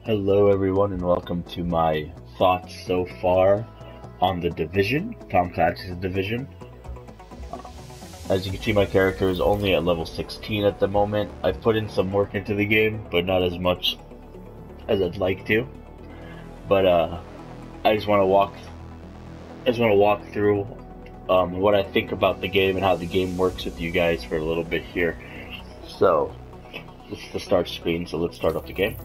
Hello, everyone, and welcome to my thoughts so far on The Division, Tom Clancy's Division. As you can see, my character is only at level 16 at the moment. I've put in some work into the game, but not as much as I'd like to. But I just want to walk through what I think about the game and how the game works with you guys for a little bit here. So, this is the start screen, so let's start up the game.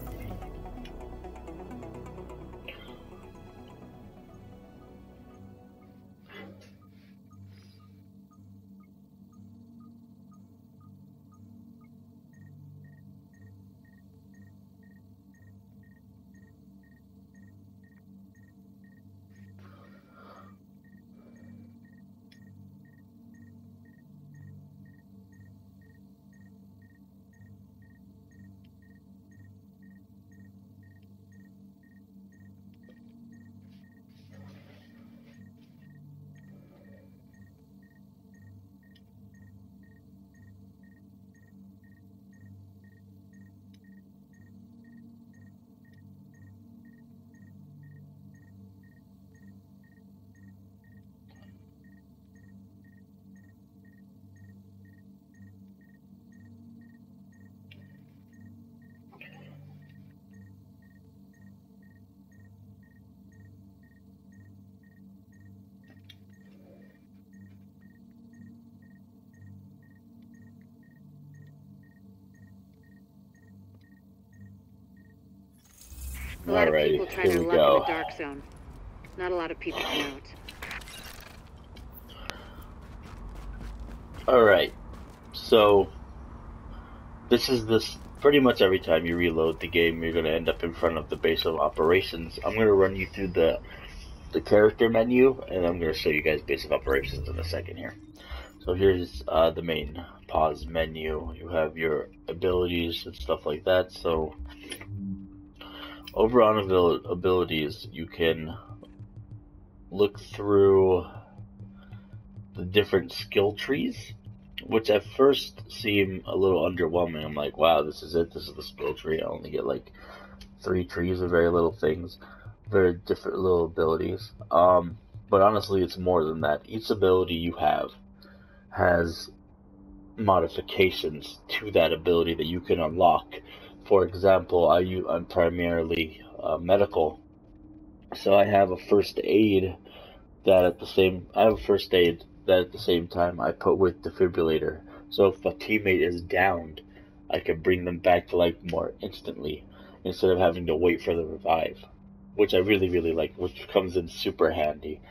A lot of people Alrighty, try here their we luck go. in the dark zone. Not a lot of people come out. Alright, so this pretty much every time you reload the game, you're going to end up in front of the base of operations. I'm going to run you through the character menu, and I'm going to show you guys base of operations in a second here. So here's the main pause menu. You have your abilities and stuff like that. So over on abilities, you can look through the different skill trees, which at first seem a little underwhelming. I'm like, wow, this is it. This is the skill tree. I only get like 3 trees of very little things, very different little abilities. But honestly, it's more than that. Each ability you have has modifications to that ability that you can unlock. For example, I'm primarily medical, so I have a first aid that at the same time I put with defibrillator. So if a teammate is downed, I can bring them back to life more instantly instead of having to wait for the revive, which I really like, which comes in super handy.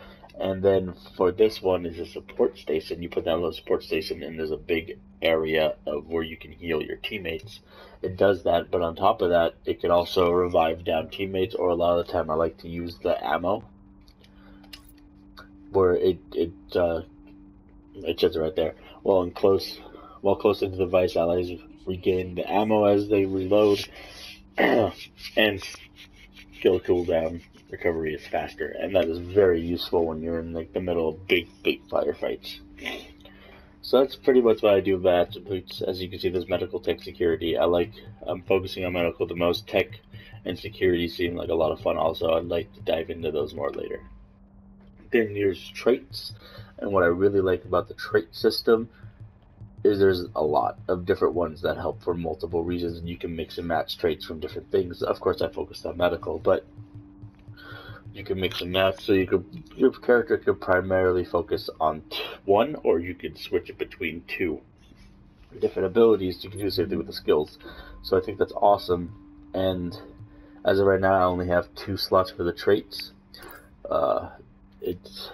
And then for this one is a support station. You put down a support station and there's a big area of where you can heal your teammates. It does that, but on top of that, it can also revive down teammates, or a lot of the time I like to use the ammo, where it says it right there. While close to the device, allies regain the ammo as they reload, and skill cooldown recovery is faster, and that is very useful when you're in like the middle of big firefights. So that's pretty much what I do with my attributes. As you can see, there's medical, tech, security. I'm focusing on medical the most. Tech and security seem like a lot of fun also. I'd like to dive into those more later. Then there's traits, and what I really like about the trait system is there's a lot of different ones that help for multiple reasons, and you can mix and match traits from different things. Of course, I focused on medical, but you can mix and match, so your character could primarily focus on one, or you could switch it between 2 different abilities. You can do the same thing with the skills. So I think that's awesome, and as of right now, I only have 2 slots for the traits. It's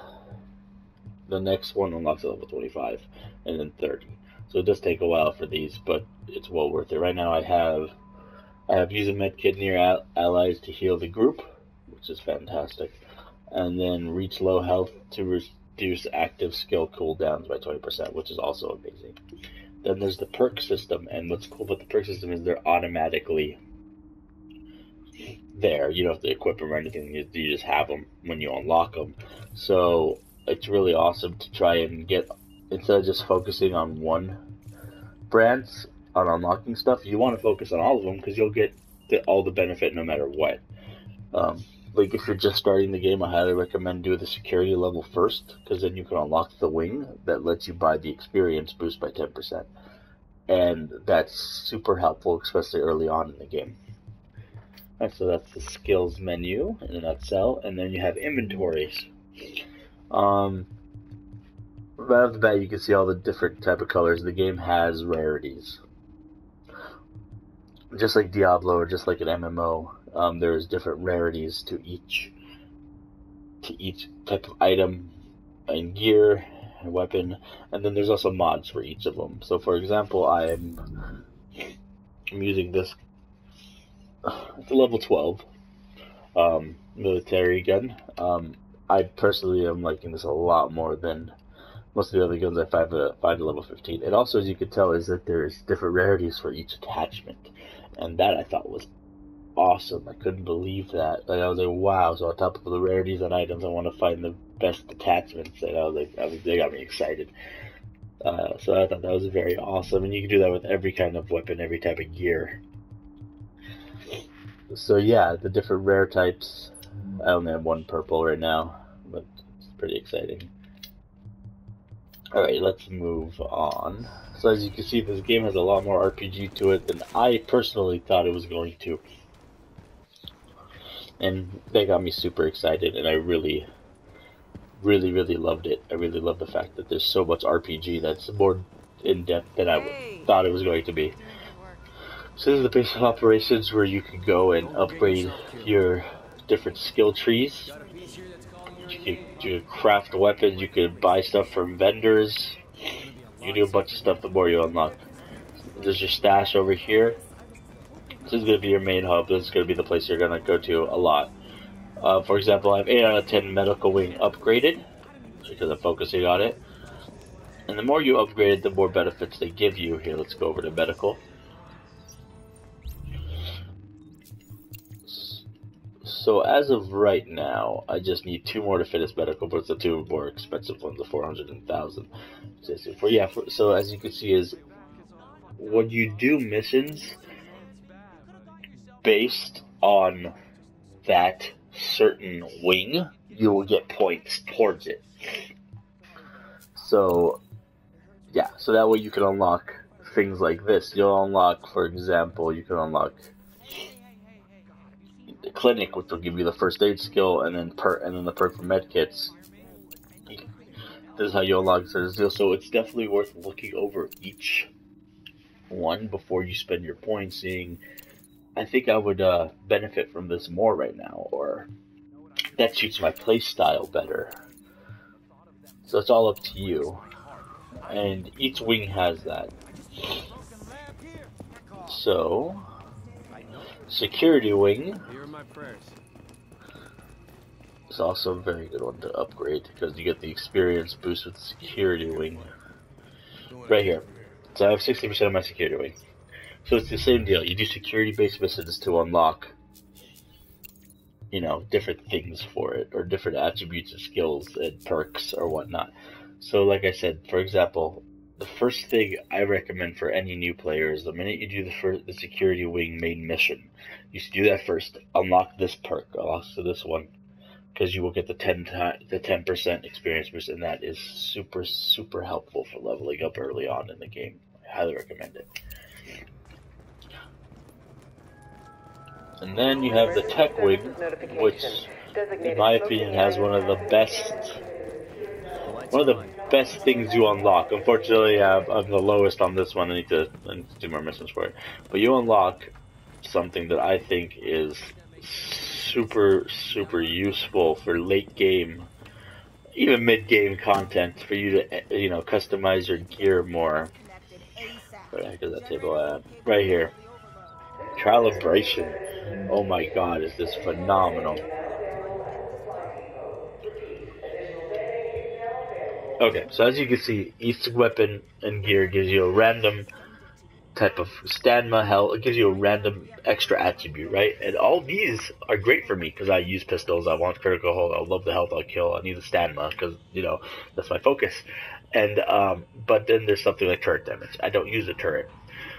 the next one unlocks at level 25, and then 30. So it does take a while for these, but it's well worth it. Right now I have use a medkit near allies to heal the group, which is fantastic, and then reach low health to reduce active skill cooldowns by 20%, which is also amazing. Then there's the perk system, and what's cool about the perk system is they're automatically there. You don't have to equip them or anything. You just have them when you unlock them. So it's really awesome to try and get, instead of just focusing on one branch on unlocking stuff, you want to focus on all of them because you'll get all the benefit no matter what. Like if you're just starting the game, I highly recommend doing the security level first, because then you can unlock the wing that lets you buy the experience boost by 10%. And that's super helpful, especially early on in the game. Alright, so that's the skills menu in a nutshell, and then you have inventories. Right off the bat, you can see all the different type of colors. The game has rarities. Just like Diablo or just like an MMO, there's different rarities to each type of item and gear and weapon, and then there's also mods for each of them. So for example, I'm using this, it's a level 12 military gun. I personally am liking this a lot more than most of the other guns I find to level 15. And also, as you can tell, is that there's different rarities for each attachment, and that I thought was awesome. I couldn't believe that. Like, I was like, wow. So on top of the rarities and items, I want to find the best attachments, and I was like, they got me excited. So I thought that was very awesome, and you can do that with every kind of weapon, every type of gear. So yeah, the different rare types. I only have one purple right now, but it's pretty exciting. Alright, let's move on. So as you can see, this game has a lot more RPG to it than I personally thought it was going to. And that got me super excited, and I really loved it. I really love the fact that there's so much RPG that's more in-depth than I thought it was going to be. So this is the base of operations, where you can go and upgrade your different skill trees. You can craft weapons, you can buy stuff from vendors. You do a bunch of stuff the more you unlock. There's your stash over here. This is going to be your main hub. This is going to be the place you're going to go to a lot. For example, I have 8 out of 10 medical wing upgraded, because I'm focusing on it. And the more you upgrade it, the more benefits they give you. Here, let's go over to medical. So as of right now, I just need 2 more to finish medical, but it's the 2 more expensive ones, the 400 and 1000. So as you can see, is when you do missions based on that certain wing, you will get points towards it. So yeah, so that way you can unlock things like this. You'll unlock, for example, you can unlock the clinic, which will give you the first aid skill, and then the perk for medkits. This is how you unlock this deal. So it's definitely worth looking over each one before you spend your points. Seeing, I think I would benefit from this more right now, or that suits my play style better. So it's all up to you, and each wing has that. So security wing is also a very good one to upgrade, because you get the experience boost with the security wing right here. So I have 60% of my security wing. So it's the same deal. You do security based missions to unlock, you know, different things for it, or different attributes and skills and perks or whatnot. So like I said, for example, the first thing I recommend for any new player is the minute you do the security wing main mission, you should do that first. Unlock this perk, unlock this one, because you will get the 10% experience boost, and that is super helpful for leveling up early on in the game. I highly recommend it. And then you have the tech wing, which, in my opinion, has one of the best things you unlock. Unfortunately, I'm the lowest on this one. I need to do more missions for it. But you unlock something that I think is super useful for late game, even mid game content, for you to, you know, customize your gear more. Where the heck is that table at? Right here. Calibration. Oh my god, is this phenomenal. Okay, so as you can see, each weapon and gear gives you a random type of stamina, health. It gives you a random extra attribute, right? And all these are great for me, because I use pistols, I want critical hold, I love the health I'll kill, I need the stamina, because, you know, that's my focus. And, but then there's something like turret damage. I don't use a turret.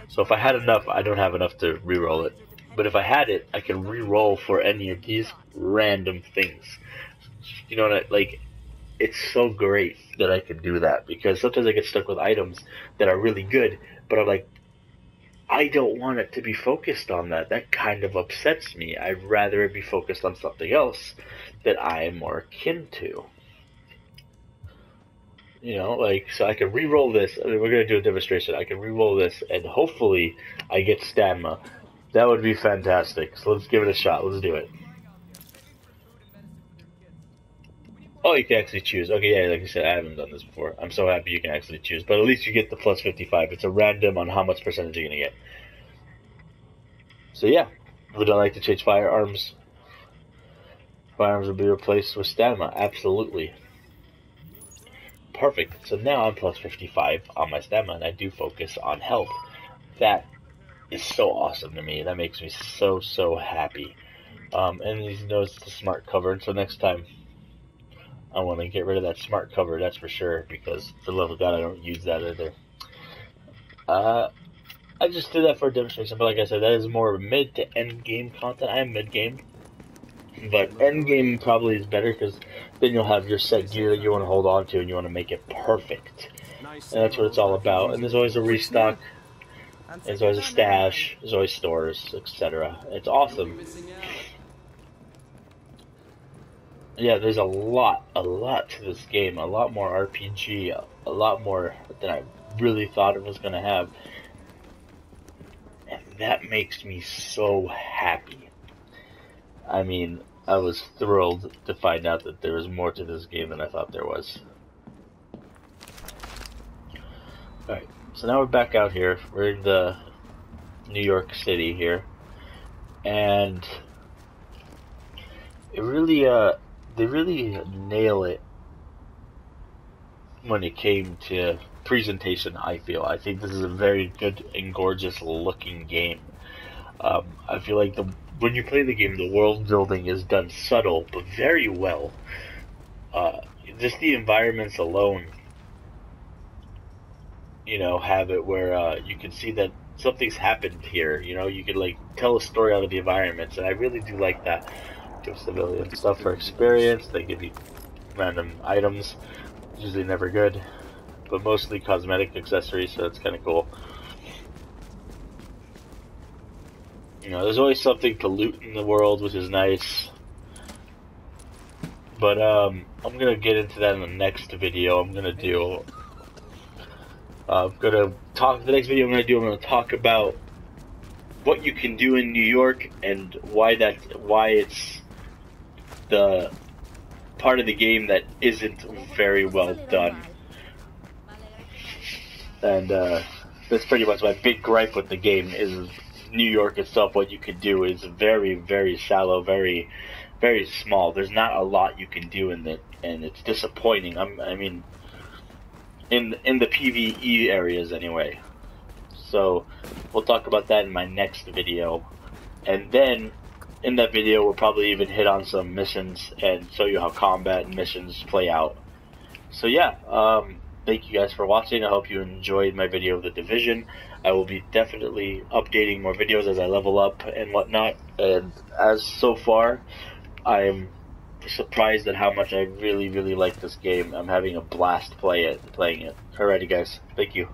So if I had enough, I don't have enough to reroll it. But if I had it, I could re-roll for any of these random things. You know what? Like, it's so great that I can do that, because sometimes I get stuck with items that are really good, but I'm like, I don't want it to be focused on that. That kind of upsets me. I'd rather it be focused on something else that I am more akin to. You know, like, so I can re-roll this. I mean, we're going to do a demonstration. I can re-roll this, and hopefully I get stamina. That would be fantastic. So let's give it a shot. Let's do it. Oh, you can actually choose. Okay, yeah, like I said, I haven't done this before. I'm so happy you can actually choose. But at least you get the plus 55. It's a random on how much percentage you're going to get. So yeah, would I like to change firearms? Firearms will be replaced with stamina. Absolutely. Perfect. So now I'm plus 55 on my stamina, and I do focus on health. That is so awesome to me. That makes me so, so happy. And you know it's the smart cover, so next time I want to get rid of that smart cover, that's for sure, because for the love of God, I don't use that either. I just did that for a demonstration, but like I said, that is more mid to end game content. I am mid game, but end game probably is better, because then you'll have your set gear that you want to hold on to, and you want to make it perfect. And that's what it's all about. And there's always a restock, there's always a stash, there's always stores, etc. It's awesome. Yeah, there's a lot to this game. A lot more RPG, a lot more than I really thought it was going to have. And that makes me so happy. I mean, I was thrilled to find out that there was more to this game than I thought there was. Alright, so now we're back out here. We're in the New York City here. And it really, they really nail it when it came to presentation, I feel. I think this is a very good and gorgeous looking game. I feel like when you play the game, the world building is done subtle, but very well. Just the environments alone, you know, have it where you can see that something's happened here. You know, you could like tell a story out of the environments, and I really do like that. Give civilian stuff for experience. They give you random items, usually never good, but mostly cosmetic accessories, so that's kind of cool. You know, there's always something to loot in the world, which is nice. But I'm gonna get into that in the next video. I'm gonna talk. The next video I'm gonna talk about what you can do in New York and why it's the part of the game that isn't very well done. And that's pretty much my big gripe with the game is New York itself. What you can do is very, very shallow, very, very small. There's not a lot you can do in it, and it's disappointing. I mean, in the PvE areas anyway. So we'll talk about that in my next video, and then in that video we'll probably even hit on some missions and show you how combat and missions play out. So yeah, thank you guys for watching. I hope you enjoyed my video of The Division. I will be definitely updating more videos as I level up and whatnot, and as so far I am surprised at how much I really, really like this game. I'm having a blast playing it. Alrighty guys, thank you.